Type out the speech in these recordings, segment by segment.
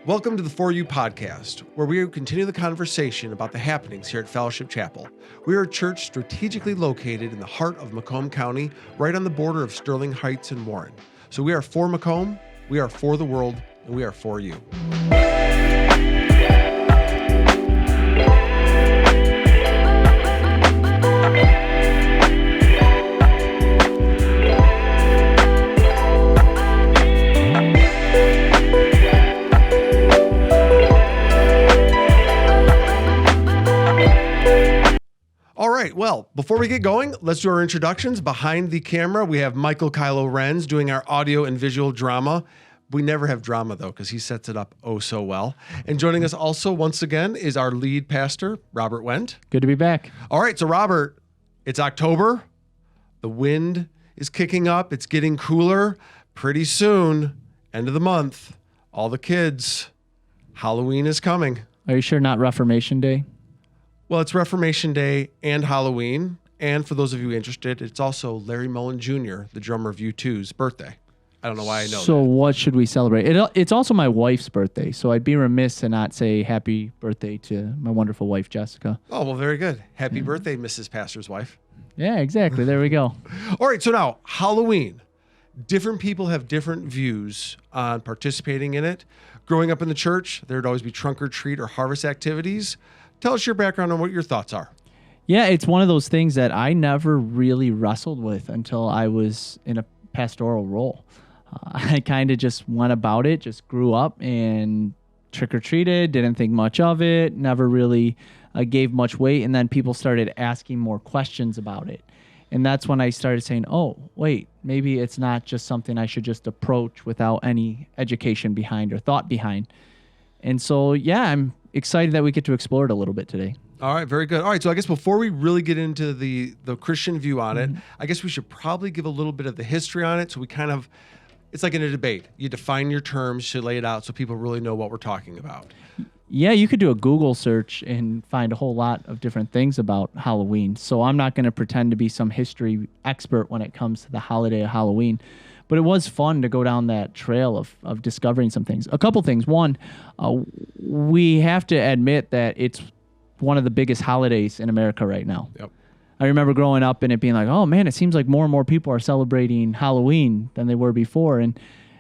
Welcome to the For You podcast, where we continue the conversation about the happenings here at Fellowship Chapel. We are a church strategically located in the heart of Macomb County, right on the border of Sterling Heights and Warren. So we are for Macomb, we are for the world, and we are for you. All right, well, before we get going, let's do our introductions. Behind the camera, we have Michael Kylo Renz doing our audio and visual drama. We never have drama, though, because he sets it up oh so well. And joining us also, once again, is our lead pastor, Robert Wendt. Good to be back. All right, so Robert, it's October. The wind is kicking up. It's getting cooler. Pretty soon, end of the month, all the kids, Halloween is coming. Are you sure not Reformation Day? Well, it's Reformation Day and Halloween. And for those of you interested, it's also Larry Mullen Jr., the drummer of U2's birthday. I don't know why I know So that. what should we celebrate? It's also my wife's birthday, so I'd be remiss to not say happy birthday to my wonderful wife, Jessica. Oh, well, very good. Happy birthday, Mrs. Pastor's wife. Yeah, exactly. There we go. All right, so now, Halloween. Different people have different views on participating in it. Growing up in the church, there'd always be trunk or treat or harvest activities. Tell us your background on what your thoughts are. Yeah, it's one of those things that I never really wrestled with until I was in a pastoral role. I kind of just went about it, just grew up and trick-or-treated, didn't think much of it, never really gave much weight, and then people started asking more questions about it. And that's when I started saying, oh, wait, maybe it's not just something I should just approach without any education behind or thought behind. And so, yeah, I'm excited that we get to explore it a little bit today. All right, very good. All right, so I guess before we really get into the Christian view on it, I guess we should probably give a little bit of the history on it. So we kind of, it's like in a debate. You define your terms, you lay it out so people really know what we're talking about. Yeah, you could do a Google search and find a whole lot of different things about Halloween. So I'm not going to pretend to be some history expert when it comes to the holiday of Halloween. But it was fun to go down that trail of discovering some things. A couple things. One, we have to admit that it's one of the biggest holidays in America right now. Yep. I remember growing up and it being like, oh, man, it seems like more and more people are celebrating Halloween than they were before. And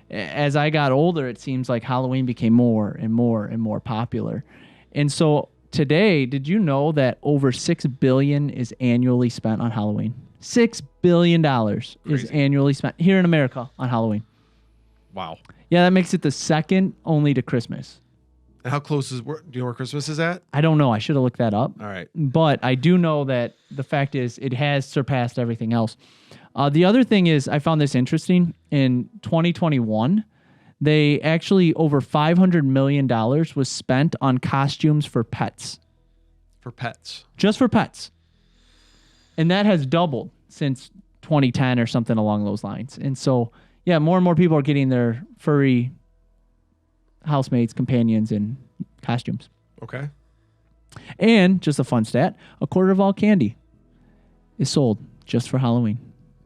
as I got older, it seems like Halloween became more and more and more popular. And so today, did you know that over $6 billion is annually spent on Halloween? $6 billion is annually spent here in America on Halloween. Wow. Yeah, that makes it the second only to Christmas. And how close do you know where Christmas is at? I don't know. I should have looked that up. All right. But I do know that the fact is it has surpassed everything else. The other thing is I found this interesting. In 2021, they actually over $500 million was spent on costumes for pets. For pets. Just for pets. And that has doubled since 2010 or something along those lines. And so, yeah, more and more people are getting their furry housemates, companions, and costumes. Okay. And just a fun stat, a quarter of all candy is sold just for Halloween.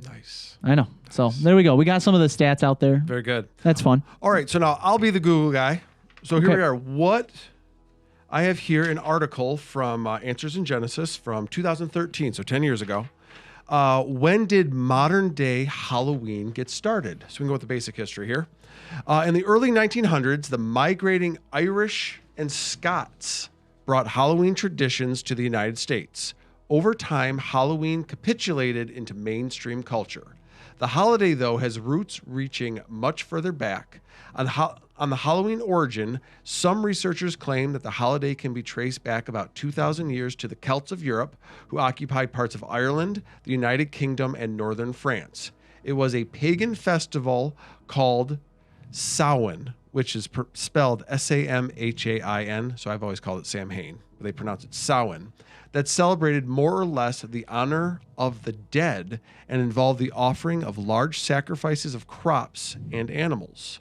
Nice. I know. So there we go. We got some of the stats out there. Very good. That's fun. All right, so now I'll be the Google guy. So here we are. What I have here an article from Answers in Genesis from 2013, so 10 years ago. When did modern day Halloween get started? So we can go with the basic history here. In the early 1900s, the migrating Irish and Scots brought Halloween traditions to the United States. Over time, Halloween capitulated into mainstream culture. The holiday, though, has roots reaching much further back. On the Halloween origin, some researchers claim that the holiday can be traced back about 2,000 years to the Celts of Europe, who occupied parts of Ireland, the United Kingdom, and northern France. It was a pagan festival called Samhain, which is spelled S-A-M-H-A-I-N, so I've always called it Samhain, but they pronounce it Samhain, that celebrated more or less the honor of the dead and involved the offering of large sacrifices of crops and animals.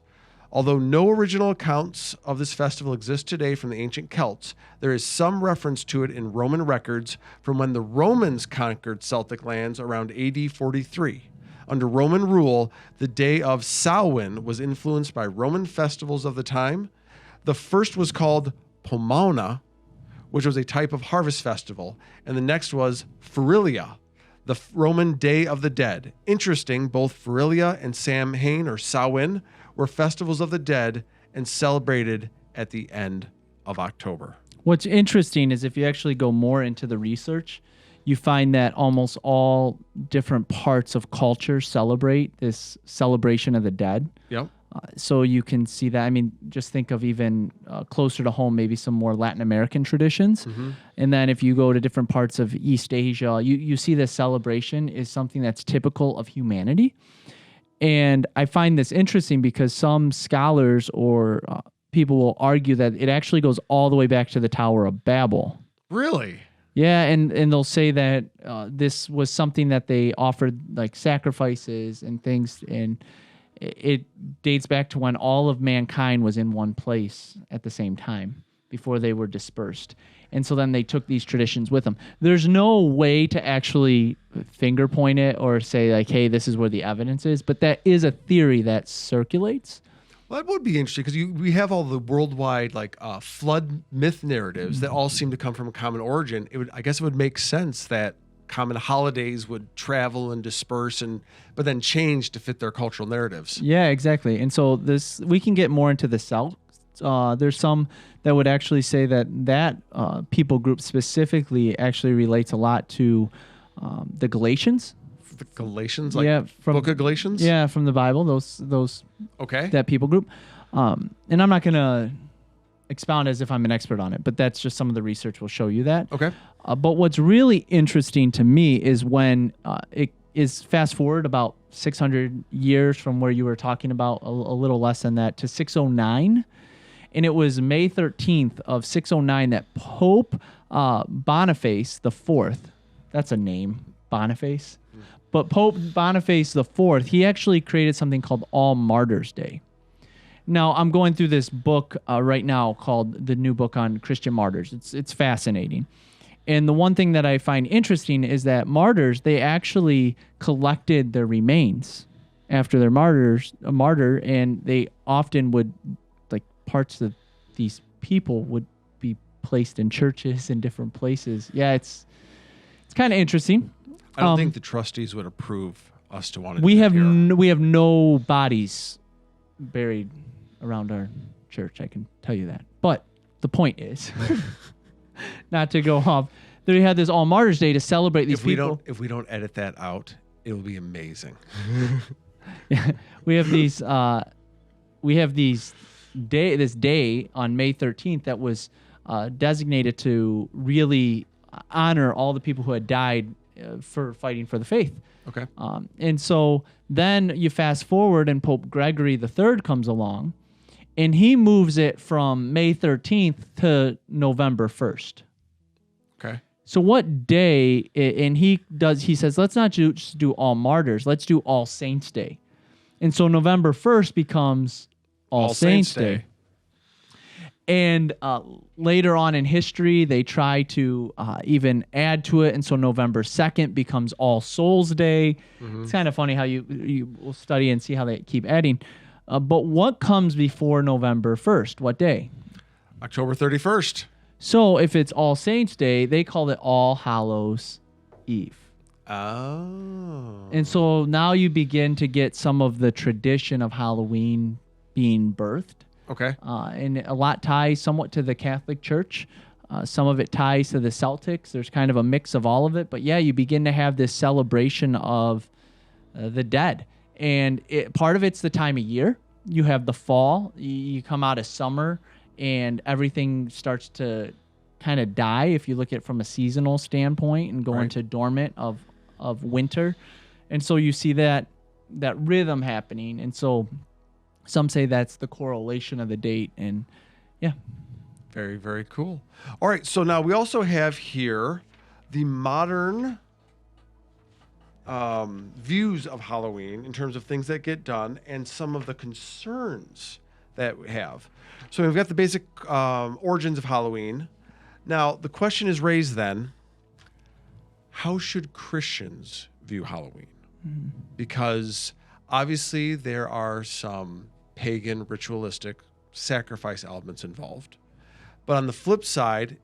Although no original accounts of this festival exist today from the ancient Celts, there is some reference to it in Roman records from when the Romans conquered Celtic lands around AD 43. Under Roman rule, the day of Samhain was influenced by Roman festivals of the time. The first was called Pomona, which was a type of harvest festival, and the next was Ferilia, the Roman Day of the Dead. Interesting, both Ferilia and Samhain or Samhain were festivals of the dead and celebrated at the end of October. What's interesting is if you actually go more into the research, you find that almost all different parts of culture celebrate this celebration of the dead. Yep. So you can see that. I mean, just think of even closer to home, maybe some more Latin American traditions. Mm-hmm. And then if you go to different parts of East Asia, you see this celebration is something that's typical of humanity. And I find this interesting because some scholars or people will argue that it actually goes all the way back to the Tower of Babel. Really? Yeah, and they'll say that this was something that they offered like sacrifices and things, and it dates back to when all of mankind was in one place at the same time before they were dispersed. And so then they took these traditions with them. There's no way to actually finger point it or say like, hey, this is where the evidence is, but that is a theory that circulates. Well, that would be interesting because we have all the worldwide like flood myth narratives that all seem to come from a common origin. I guess it would make sense that common holidays would travel and disperse but then change to fit their cultural narratives. Yeah, exactly. And so we can get more into the Celts. There's some that would actually say that people group specifically actually relates a lot to the Galatians. The Galatians, from Book of Galatians? Yeah, from the Bible, those okay. That people group. And I'm not going to expound as if I'm an expert on it, but that's just some of the research will show you that. Okay. But what's really interesting to me is when it is fast forward about 600 years from where you were talking about, a little less than that, to 609. And it was May 13th of 609 that Pope Boniface IV, that's a name, Boniface, but Pope Boniface IV, he actually created something called All Martyrs Day. Now, I'm going through this book right now called the new book on Christian martyrs. It's fascinating. And the one thing that I find interesting is that martyrs, they actually collected their remains after their martyr, and they often would, like parts of these people would be placed in churches in different places. Yeah, it's kind of interesting. I don't think the trustees would approve us to want to. We have no bodies buried around our church. I can tell you that. But the point is, not to go off. They had this All Martyrs Day to celebrate these people. If we don't edit that out, it will be amazing. Yeah, we have these. This day on May 13th that was designated to really honor all the people who had died for fighting for the faith. Okay. And so then you fast forward and Pope Gregory III comes along and he moves it from May 13th to November 1st. Okay. So what day, and he says, let's not just do All Martyrs, let's do All Saints Day. And so November 1st becomes All Saints Day. And later on in history, they try to even add to it. And so November 2nd becomes All Souls Day. Mm-hmm. It's kind of funny how you will study and see how they keep adding. But what comes before November 1st? What day? October 31st. So if it's All Saints Day, they call it All Hallows Eve. Oh. And so now you begin to get some of the tradition of Halloween being birthed. Okay. And a lot ties somewhat to the Catholic Church. Some of it ties to the Celtics. There's kind of a mix of all of it. But yeah, you begin to have this celebration of the dead. And part of it's the time of year. You have the fall. You come out of summer and everything starts to kind of die if you look at it from a seasonal standpoint and go into dormant of winter. And so you see that rhythm happening. And so some say that's the correlation of the date. And yeah. Very, very cool. All right. So now we also have here the modern views of Halloween in terms of things that get done and some of the concerns that we have. So we've got the basic origins of Halloween. Now, the question is raised then, how should Christians view Halloween? Because obviously there are some pagan ritualistic sacrifice elements involved. But on the flip side,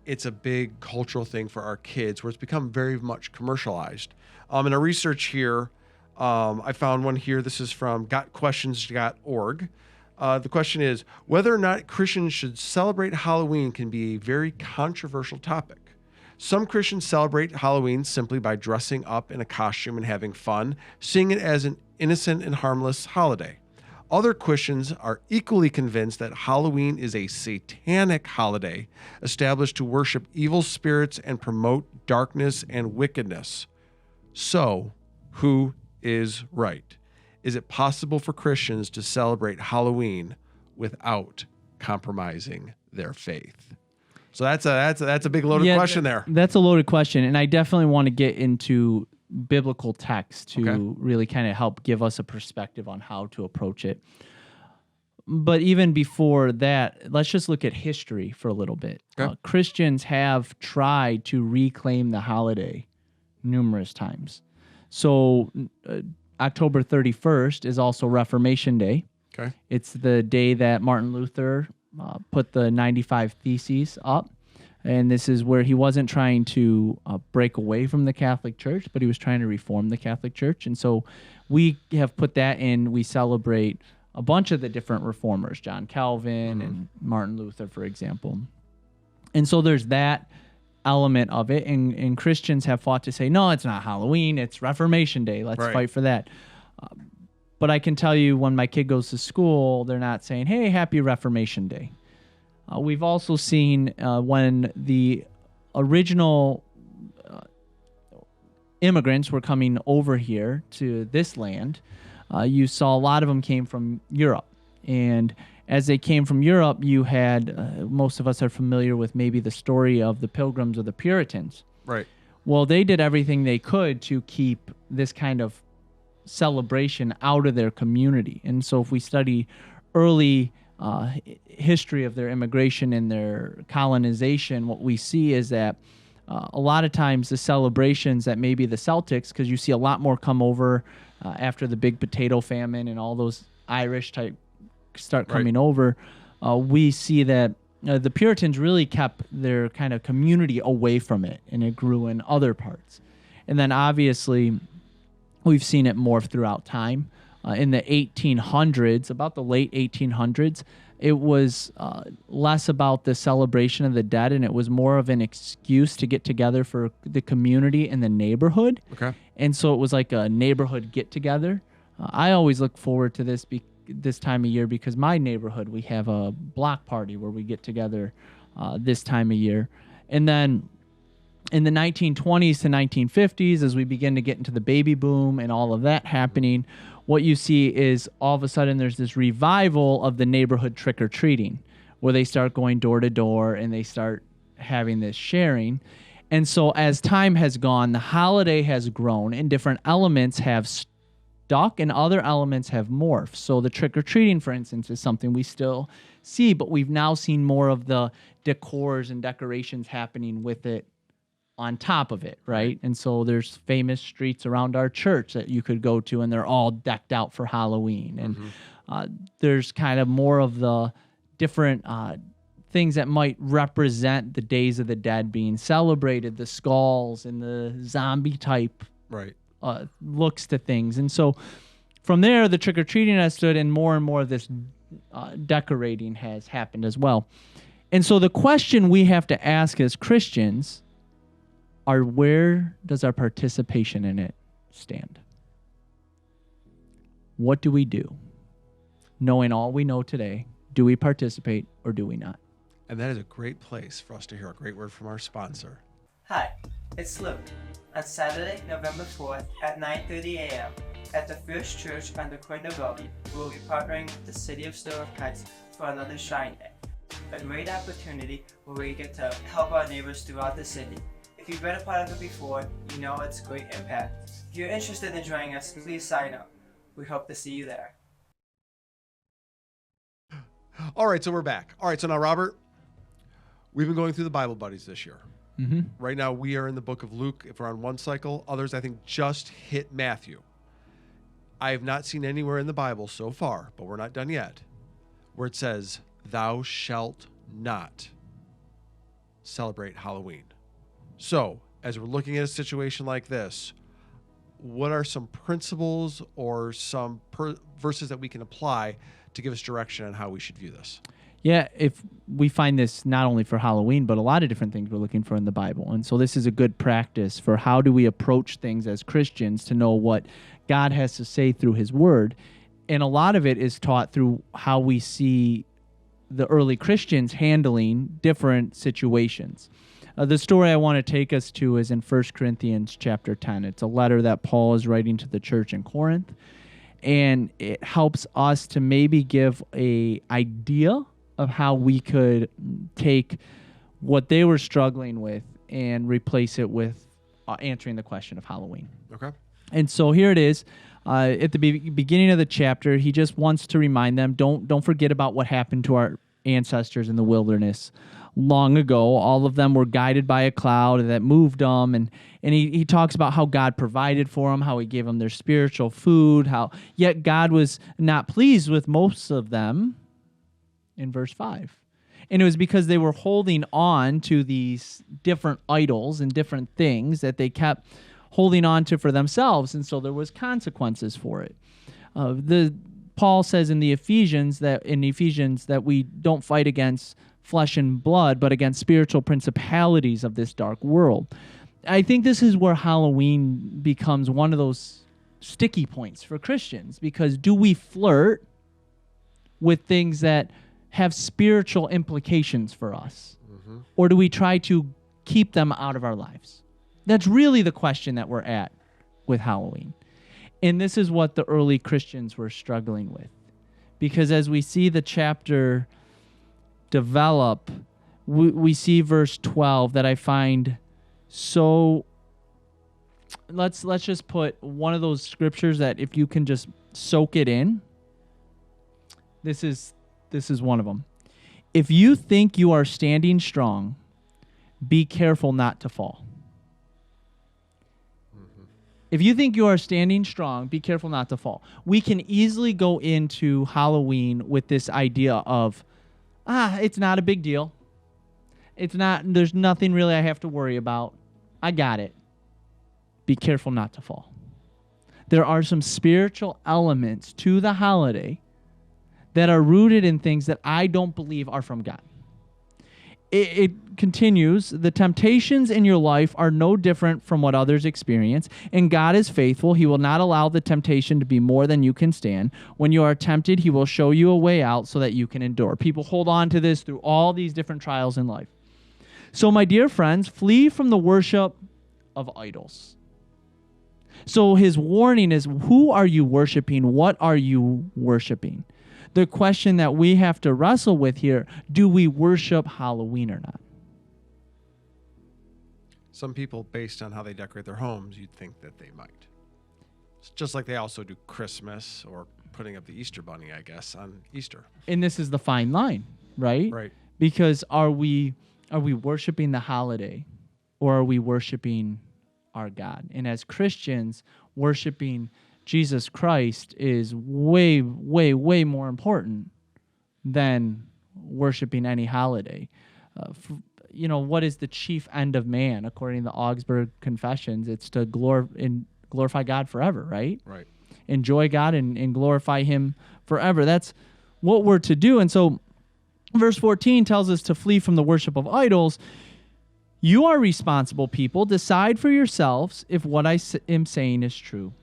it's a big cultural thing for our kids where it's become very much commercialized. In our research here, I found one here. This is from gotquestions.org. The question is, whether or not Christians should celebrate Halloween can be a very controversial topic. Some Christians celebrate Halloween simply by dressing up in a costume and having fun, seeing it as an innocent and harmless holiday. Other Christians are equally convinced that Halloween is a satanic holiday established to worship evil spirits and promote darkness and wickedness. So, who is right? Is it possible for Christians to celebrate Halloween without compromising their faith? So that's a big loaded question there. That's a loaded question, and I definitely want to get into biblical text to really kind of help give us a perspective on how to approach it. But even before that, let's just look at history for a little bit. Okay. Christians have tried to reclaim the holiday numerous times. So October 31st is also Reformation Day. Okay. It's the day that Martin Luther put the 95 Theses up. And this is where he wasn't trying to break away from the Catholic Church, but he was trying to reform the Catholic Church. And so we have put that in. We celebrate a bunch of the different reformers, John Calvin and Martin Luther, for example. And so there's that element of it. And Christians have fought to say, no, it's not Halloween. It's Reformation Day. Let's fight for that. But I can tell you when my kid goes to school, they're not saying, hey, happy Reformation Day. We've also seen when the original immigrants were coming over here to this land, you saw a lot of them came from Europe. And as they came from Europe, you had, most of us are familiar with maybe the story of the Pilgrims or the Puritans. Right. Well, they did everything they could to keep this kind of celebration out of their community. And so if we study early history of their immigration and their colonization, what we see is that a lot of times the celebrations that maybe the Celtics, because you see a lot more come over after the big potato famine and all those Irish type start coming over, we see that the Puritans really kept their kind of community away from it, and it grew in other parts. And then obviously we've seen it morph throughout time. In the 1800s, about the late 1800s, it was less about the celebration of the dead, and it was more of an excuse to get together for the community and the neighborhood. Okay. And so it was like a neighborhood get-together. I always look forward to this time of year because my neighborhood, we have a block party where we get together this time of year. And then in the 1920s to 1950s, as we begin to get into the baby boom and all of that happening, what you see is all of a sudden there's this revival of the neighborhood trick-or-treating where they start going door to door and they start having this sharing. And so as time has gone, the holiday has grown and different elements have stuck and other elements have morphed. So the trick-or-treating, for instance, is something we still see, but we've now seen more of the decors and decorations happening with it on top of it, right? And so there's famous streets around our church that you could go to, and they're all decked out for Halloween. And there's kind of more of the different things that might represent the Days of the Dead being celebrated, the skulls and the zombie type looks to things. And so from there, the trick-or-treating has stood, and more of this decorating has happened as well. And so the question we have to ask as Christians are, where does our participation in it stand? What do we do? Knowing all we know today, do we participate or do we not? And that is a great place for us to hear a great word from our sponsor. Hi, it's Luke. On Saturday, November 4th at 9:30 a.m. at the First Church on the Corner Valley, we will be partnering with the City of Store of Kites for another Shrine Day. A great opportunity where we get to help our neighbors throughout the city. If you've been a part of it before, you know it's great impact. If you're interested in joining us, please sign up. We hope to see you there. All right, so we're back. All right, so now, Robert, we've been going through the Bible Buddies this year. Right now, we are in the book of Luke. If we're on one cycle, others, I think, just hit Matthew. I have not seen anywhere in the Bible so far, but we're not done yet, where it says, "Thou shalt not celebrate Halloween." So, as we're looking at a situation like this, what are some principles or some verses that we can apply to give us direction on how we should view this? Yeah, if we find this not only for Halloween, but a lot of different things we're looking for in the Bible. And so this is a good practice for how do we approach things as Christians to know what God has to say through his word. And a lot of it is taught through how we see the early Christians handling different situations. The story I want to take us to is in 1 Corinthians chapter 10. It's a letter that Paul is writing to the church in Corinth. And it helps us to maybe give an idea of how we could take what they were struggling with and replace it with answering the question of Halloween. Okay. And so here it is. At the beginning of the chapter, he just wants to remind them, don't forget about what happened to our ancestors in the wilderness long ago. All of them were guided by a cloud that moved them. And he talks about how God provided for them, how he gave them their spiritual food, how yet God was not pleased with most of them in verse 5. And it was because they were holding on to these different idols and different things that they kept holding on to for themselves, and so there was consequences for it. Paul says in Ephesians that we don't fight against flesh and blood, but against spiritual principalities of this dark world. I think this is where Halloween becomes one of those sticky points for Christians, because do we flirt with things that have spiritual implications for us, or do we try to keep them out of our lives? That's really the question that we're at with Halloween. And this is what the early Christians were struggling with. Because as we see the chapter develop, we see verse 12 that I find so... Let's just put one of those scriptures that if you can just soak it in, this is one of them. If you think you are standing strong, be careful not to fall. If you think you are standing strong, be careful not to fall. We can easily go into Halloween with this idea of, it's not a big deal. There's nothing really I have to worry about. I got it. Be careful not to fall. There are some spiritual elements to the holiday that are rooted in things that I don't believe are from God. It continues, the temptations in your life are no different from what others experience, and God is faithful. He will not allow the temptation to be more than you can stand. When you are tempted, he will show you a way out so that you can endure. People hold on to this through all these different trials in life. So, my dear friends, flee from the worship of idols. So his warning is, who are you worshiping? What are you worshiping? The question that we have to wrestle with here, do we worship Halloween or not? Some people, based on how they decorate their homes, you'd think that they might. It's just like they also do Christmas or putting up the Easter bunny, I guess, on Easter. And this is the fine line, right? Right. Because are we worshiping the holiday, or are we worshiping our God? And as Christians, worshiping Jesus Christ is way, way, way more important than worshiping any holiday. What is the chief end of man, according to the Augsburg Confessions? It's to glorify God forever, right? Right. Enjoy God and glorify him forever. That's what we're to do. And so verse 14 tells us to flee from the worship of idols. You are responsible people. Decide for yourselves if what I am saying is true.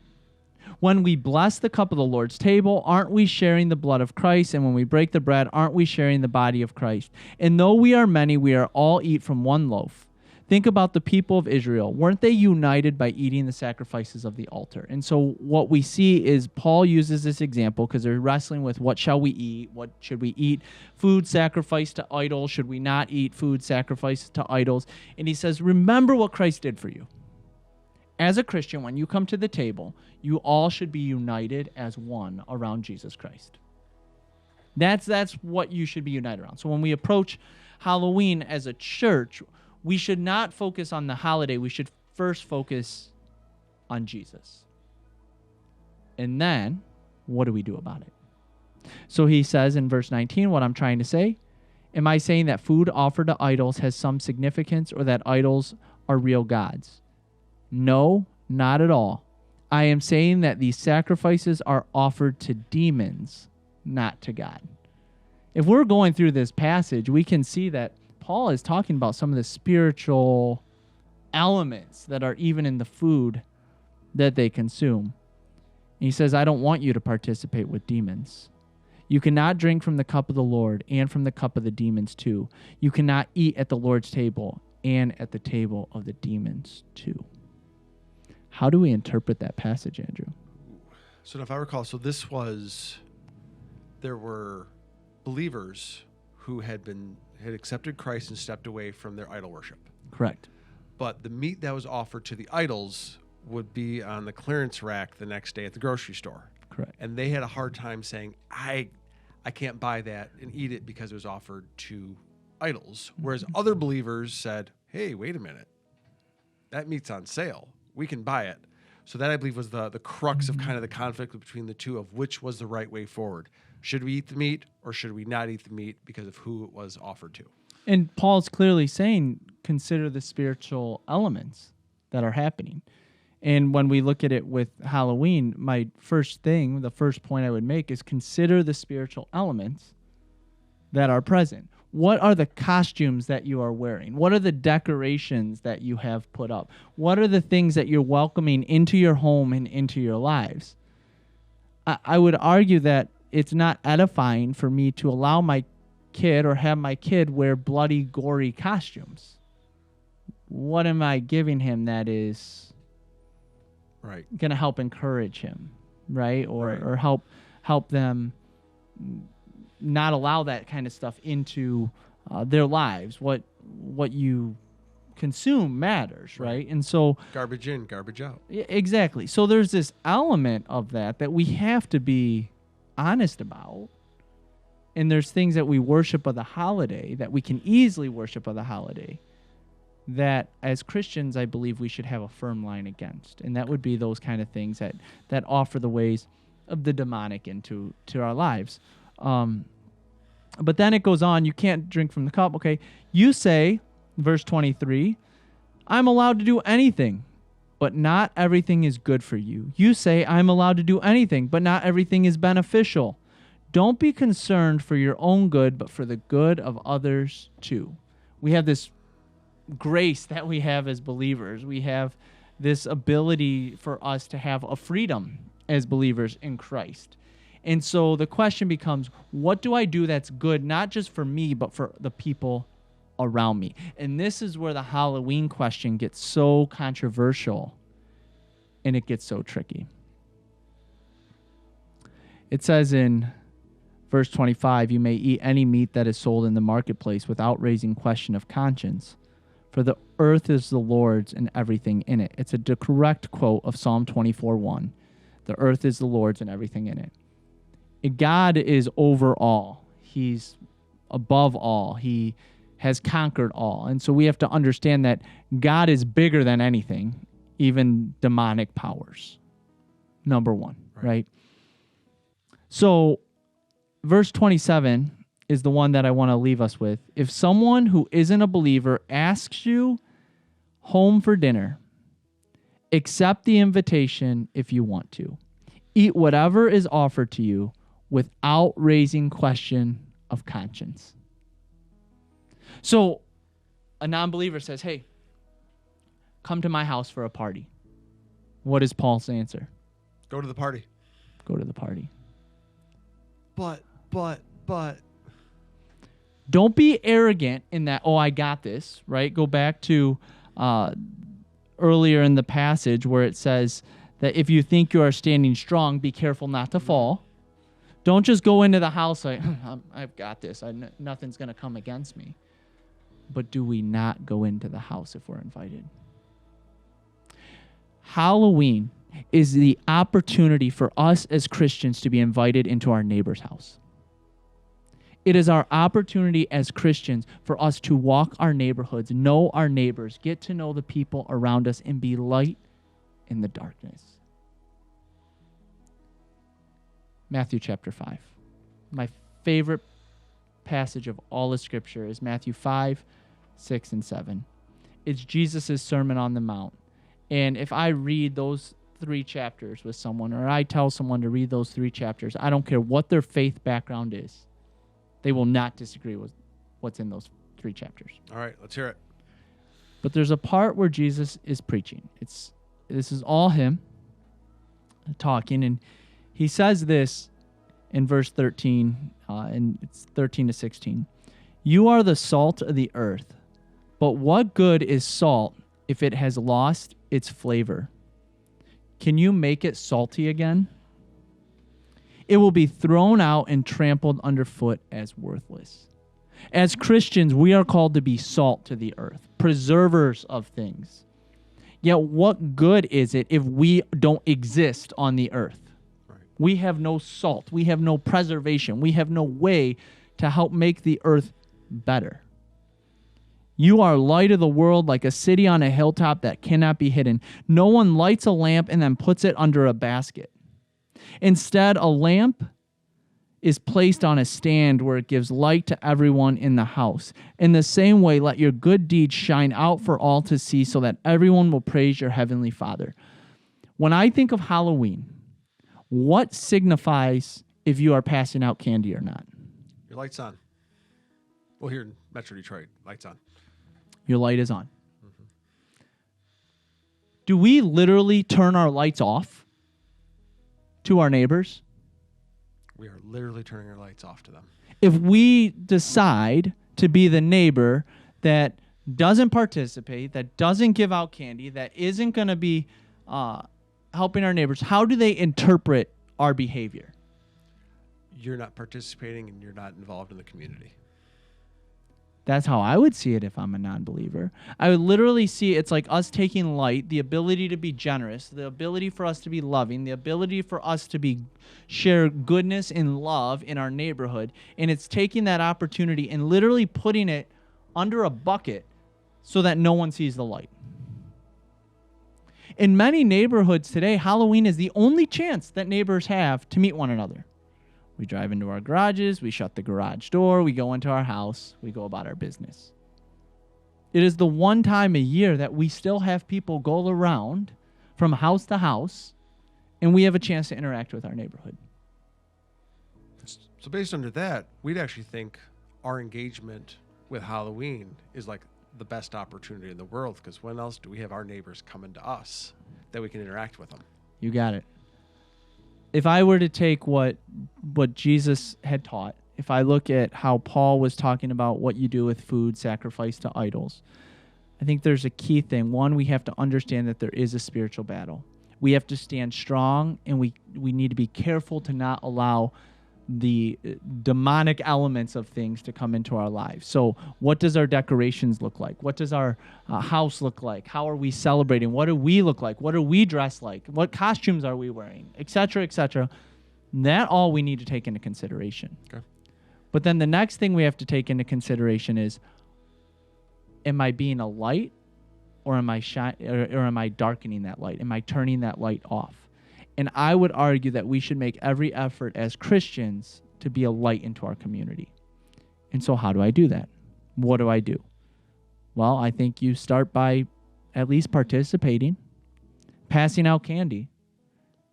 When we bless the cup of the Lord's table, aren't we sharing the blood of Christ? And when we break the bread, aren't we sharing the body of Christ? And though we are many, we are all eat from one loaf. Think about the people of Israel. Weren't they united by eating the sacrifices of the altar? And so what we see is Paul uses this example because they're wrestling with what shall we eat? What should we eat? Food sacrificed to idols. Should we not eat food sacrificed to idols? And he says, remember what Christ did for you. As a Christian, when you come to the table, you all should be united as one around Jesus Christ. That's what you should be united around. So when we approach Halloween as a church, we should not focus on the holiday. We should first focus on Jesus. And then, what do we do about it? So he says in verse 19, what I'm trying to say, am I saying that food offered to idols has some significance or that idols are real gods? No, not at all. I am saying that these sacrifices are offered to demons, not to God. If we're going through this passage, we can see that Paul is talking about some of the spiritual elements that are even in the food that they consume. And he says, I don't want you to participate with demons. You cannot drink from the cup of the Lord and from the cup of the demons too. You cannot eat at the Lord's table and at the table of the demons too. How do we interpret that passage, Andrew? So if I recall, there were believers who had accepted Christ and stepped away from their idol worship. Correct. But the meat that was offered to the idols would be on the clearance rack the next day at the grocery store. Correct. And they had a hard time saying, I can't buy that and eat it because it was offered to idols. Whereas other believers said, hey, wait a minute. That meat's on sale. We can buy it. So that, I believe, was the crux of kind of the conflict between the two of which was the right way forward. Should we eat the meat or should we not eat the meat because of who it was offered to? And Paul's clearly saying, consider the spiritual elements that are happening. And when we look at it with Halloween, the first point I would make is consider the spiritual elements that are present. What are the costumes that you are wearing? What are the decorations that you have put up? What are the things that you're welcoming into your home and into your lives? I would argue that it's not edifying for me to allow my kid or have my kid wear bloody, gory costumes. What am I giving him that is right going to help encourage him, right? Or right. or help them not allow that kind of stuff into their lives. What you consume matters, right? And so garbage in, garbage out. Exactly. So there's this element of that we have to be honest about. And there's things that we worship of the holiday, that we can easily worship of the holiday, that as Christians, I believe we should have a firm line against. And that would be those kind of things that offer the ways of the demonic into our lives. But then it goes on, you can't drink from the cup. Okay, you say, verse 23, I'm allowed to do anything, but not everything is good for you. You say, I'm allowed to do anything, but not everything is beneficial. Don't be concerned for your own good, but for the good of others too. We have this grace that we have as believers. We have this ability for us to have a freedom as believers in Christ. And so the question becomes, what do I do that's good, not just for me, but for the people around me? And this is where the Halloween question gets so controversial and it gets so tricky. It says in verse 25, you may eat any meat that is sold in the marketplace without raising question of conscience, for the earth is the Lord's and everything in it. It's a direct quote of Psalm 24:1. The earth is the Lord's and everything in it. God is over all. He's above all. He has conquered all. And so we have to understand that God is bigger than anything, even demonic powers. Number one, right? So verse 27 is the one that I want to leave us with. If someone who isn't a believer asks you home for dinner, accept the invitation if you want to. Eat whatever is offered to you without raising question of conscience. So a non-believer says, hey, come to my house for a party. What is Paul's answer? Go to the party. Go to the party. But. Don't be arrogant in that, oh, I got this, right? Go back to earlier in the passage where it says that if you think you are standing strong, be careful not to fall. Don't just go into the house like, I've got this. Nothing's going to come against me. But do we not go into the house if we're invited? Halloween is the opportunity for us as Christians to be invited into our neighbor's house. It is our opportunity as Christians for us to walk our neighborhoods, know our neighbors, get to know the people around us, and be light in the darkness. Matthew chapter 5. My favorite passage of all of Scripture is Matthew 5, 6, and 7. It's Jesus' Sermon on the Mount. And if I read those 3 chapters with someone, or I tell someone to read those 3 chapters, I don't care what their faith background is, they will not disagree with what's in those 3 chapters. All right, let's hear it. But there's a part where Jesus is preaching. This is all him talking, and he says this in verse 13, and it's 13 to 16. You are the salt of the earth, but what good is salt if it has lost its flavor? Can you make it salty again? It will be thrown out and trampled underfoot as worthless. As Christians, we are called to be salt to the earth, preservers of things. Yet what good is it if we don't exist on the earth? Right. We have no salt. We have no preservation. We have no way to help make the earth better. You are light of the world, like a city on a hilltop that cannot be hidden. No one lights a lamp and then puts it under a basket. Instead, a lamp is placed on a stand where it gives light to everyone in the house. In the same way, let your good deeds shine out for all to see so that everyone will praise your heavenly Father. When I think of Halloween, what signifies if you are passing out candy or not? Your light's on. Well, here in Metro Detroit, light's on. Your light is on. Mm-hmm. Do we literally turn our lights off to our neighbors? We are literally turning our lights off to them. If we decide to be the neighbor that doesn't participate, that doesn't give out candy, that isn't going to be helping our neighbors, how do they interpret our behavior? You're not participating and you're not involved in the community. That's how I would see it if I'm a non-believer. I would literally see it's like us taking light, the ability to be generous, the ability for us to be loving, the ability for us to share goodness and love in our neighborhood, and it's taking that opportunity and literally putting it under a bucket so that no one sees the light. In many neighborhoods today, Halloween is the only chance that neighbors have to meet one another. We drive into our garages, we shut the garage door, we go into our house, we go about our business. It is the one time a year that we still have people go around from house to house, and we have a chance to interact with our neighborhood. So based under that, we'd actually think our engagement with Halloween is like the best opportunity in the world, because when else do we have our neighbors coming to us that we can interact with them? You got it. If I were to take what Jesus had taught, if I look at how Paul was talking about what you do with food sacrificed to idols, I think there's a key thing. One, we have to understand that there is a spiritual battle. We have to stand strong, and we need to be careful to not allow the demonic elements of things to come into our lives. So what does our decorations look like? What does our house look like? How are we celebrating? What do we look like? What are we dressed like? What costumes are we wearing? Et cetera, et cetera. That all we need to take into consideration. Okay. But then the next thing we have to take into consideration is, am I being a light, or am I darkening that light? Am I turning that light off? And I would argue that we should make every effort as Christians to be a light into our community. And so how do I do that? What do I do? Well, I think you start by at least participating, passing out candy.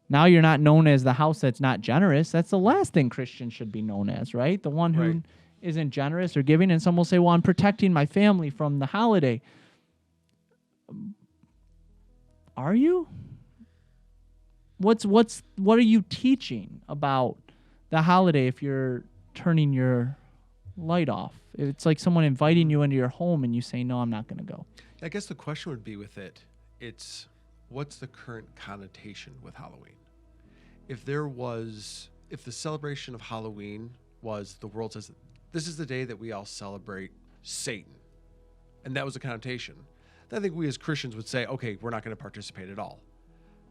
Now you're not known as the house that's not generous. That's the last thing Christians should be known as, right? The one who isn't generous or giving. And some will say, well, I'm protecting my family from the holiday. Are you? What are you teaching about the holiday if you're turning your light off? It's like someone inviting you into your home and you say, no, I'm not going to go. I guess the question would be with it, it's what's the current connotation with Halloween? If the celebration of Halloween was the world says, this is the day that we all celebrate Satan, and that was the connotation, then I think we as Christians would say, okay, we're not going to participate at all.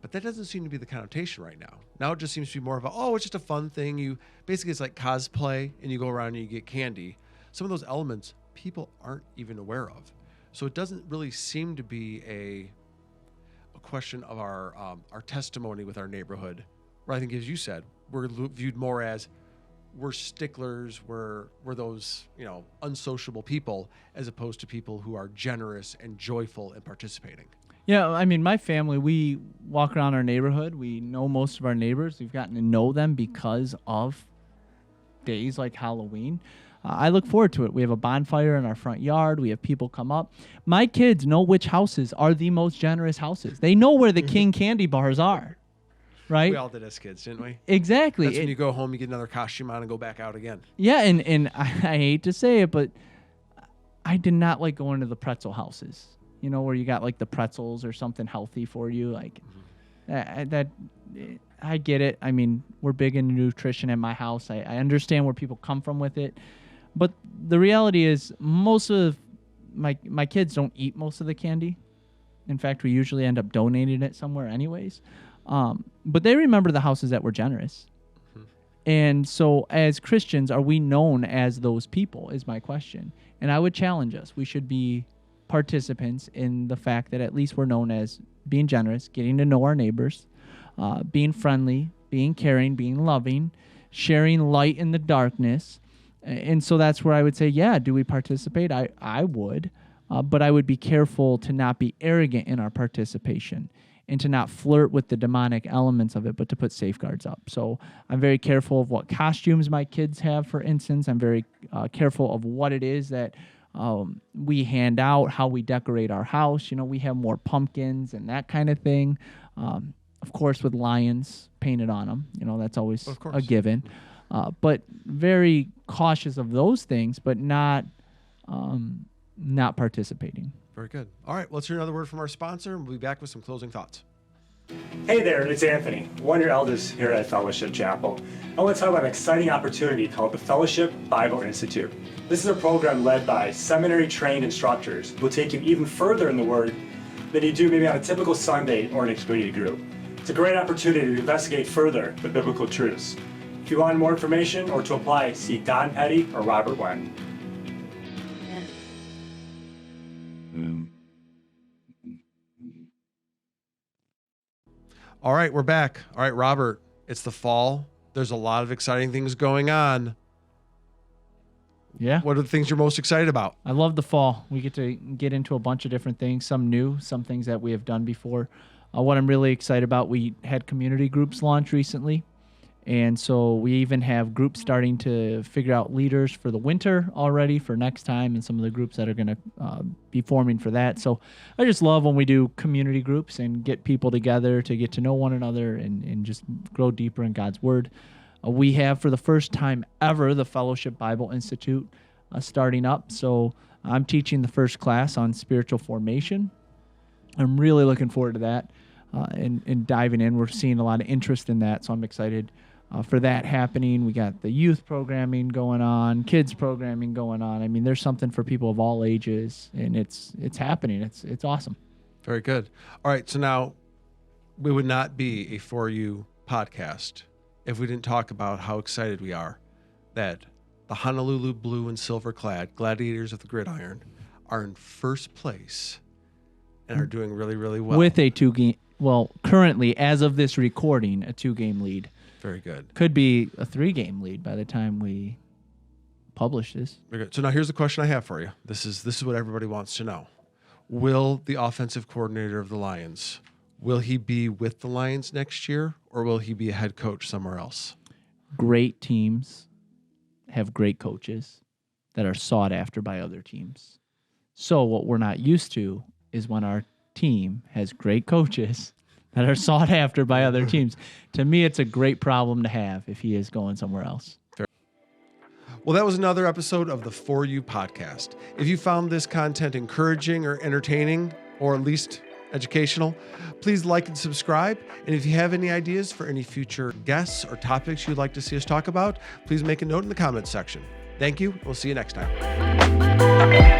But that doesn't seem to be the connotation right now. Now it just seems to be more of it's just a fun thing. Basically it's like cosplay, and you go around and you get candy. Some of those elements people aren't even aware of. So it doesn't really seem to be a question of our testimony with our neighborhood, where I think, as you said, we're viewed more as we're sticklers, we're those, unsociable people, as opposed to people who are generous and joyful and participating. Yeah, I mean, my family, we walk around our neighborhood. We know most of our neighbors. We've gotten to know them because of days like Halloween. I look forward to it. We have a bonfire in our front yard. We have people come up. My kids know which houses are the most generous houses. They know where the king candy bars are, right? We all did as kids, didn't we? Exactly. That's when you go home, you get another costume on and go back out again. Yeah, and I hate to say it, but I did not like going to the pretzel houses, where you got like the pretzels or something healthy for you. Like that I get it. I mean, we're big into nutrition at my house. I understand where people come from with it. But the reality is most of my kids don't eat most of the candy. In fact, we usually end up donating it somewhere anyways. But they remember the houses that were generous. Mm-hmm. And so as Christians, are we known as those people is my question. And I would challenge us. We should be participants in the fact that at least we're known as being generous, getting to know our neighbors, being friendly, being caring, being loving, sharing light in the darkness. And so that's where I would say, yeah, do we participate? I would, but I would be careful to not be arrogant in our participation and to not flirt with the demonic elements of it, but to put safeguards up. So I'm very careful of what costumes my kids have, for instance. I'm very careful of what it is that we hand out, how we decorate our house. We have more pumpkins and that kind of thing. Of course, with lions painted on them. That's always a given. But very cautious of those things, but not participating. Very good. All right, let's hear another word from our sponsor, and we'll be back with some closing thoughts. Hey there, it's Anthony, one of your elders here at Fellowship Chapel. I want to talk about an exciting opportunity called the Fellowship Bible Institute. This is a program led by seminary-trained instructors who will take you even further in the Word than you do maybe on a typical Sunday or an expedited group. It's a great opportunity to investigate further the biblical truths. If you want more information or to apply, see Don Petty or Robert Wen. All right, we're back. All right, Robert, it's the fall. There's a lot of exciting things going on. Yeah. What are the things you're most excited about? I love the fall. We get to get into a bunch of different things, some new, some things that we have done before. What I'm really excited about, we had community groups launch recently. And so we even have groups starting to figure out leaders for the winter already for next time, and some of the groups that are going to be forming for that. So I just love when we do community groups and get people together to get to know one another and just grow deeper in God's Word. We have, for the first time ever, the Fellowship Bible Institute starting up. So I'm teaching the first class on spiritual formation. I'm really looking forward to that and diving in. We're seeing a lot of interest in that, so I'm excited for that happening. We got the youth programming going on, kids programming going on. I mean, there's something for people of all ages, and it's happening. It's awesome. Very good. All right, so now we would not be a For You podcast if we didn't talk about how excited we are that the Honolulu blue and silver clad Gladiators of the Gridiron are in first place and are doing really, really well. With a currently, as of this recording, a 2-game lead. Very good. Could be a 3-game lead by the time we publish this. Very good. So now here's the question I have for you. This is what everybody wants to know. Will the offensive coordinator of the Lions, will he be with the Lions next year, or will he be a head coach somewhere else? Great teams have great coaches that are sought after by other teams. So what we're not used to is when our team has great coaches that are sought after by other teams. To me, it's a great problem to have if he is going somewhere else. Fair. Well, that was another episode of the For You podcast. If you found this content encouraging or entertaining, or at least educational, please like and subscribe. And if you have any ideas for any future guests or topics you'd like to see us talk about, please make a note in the comments section. Thank you. We'll see you next time.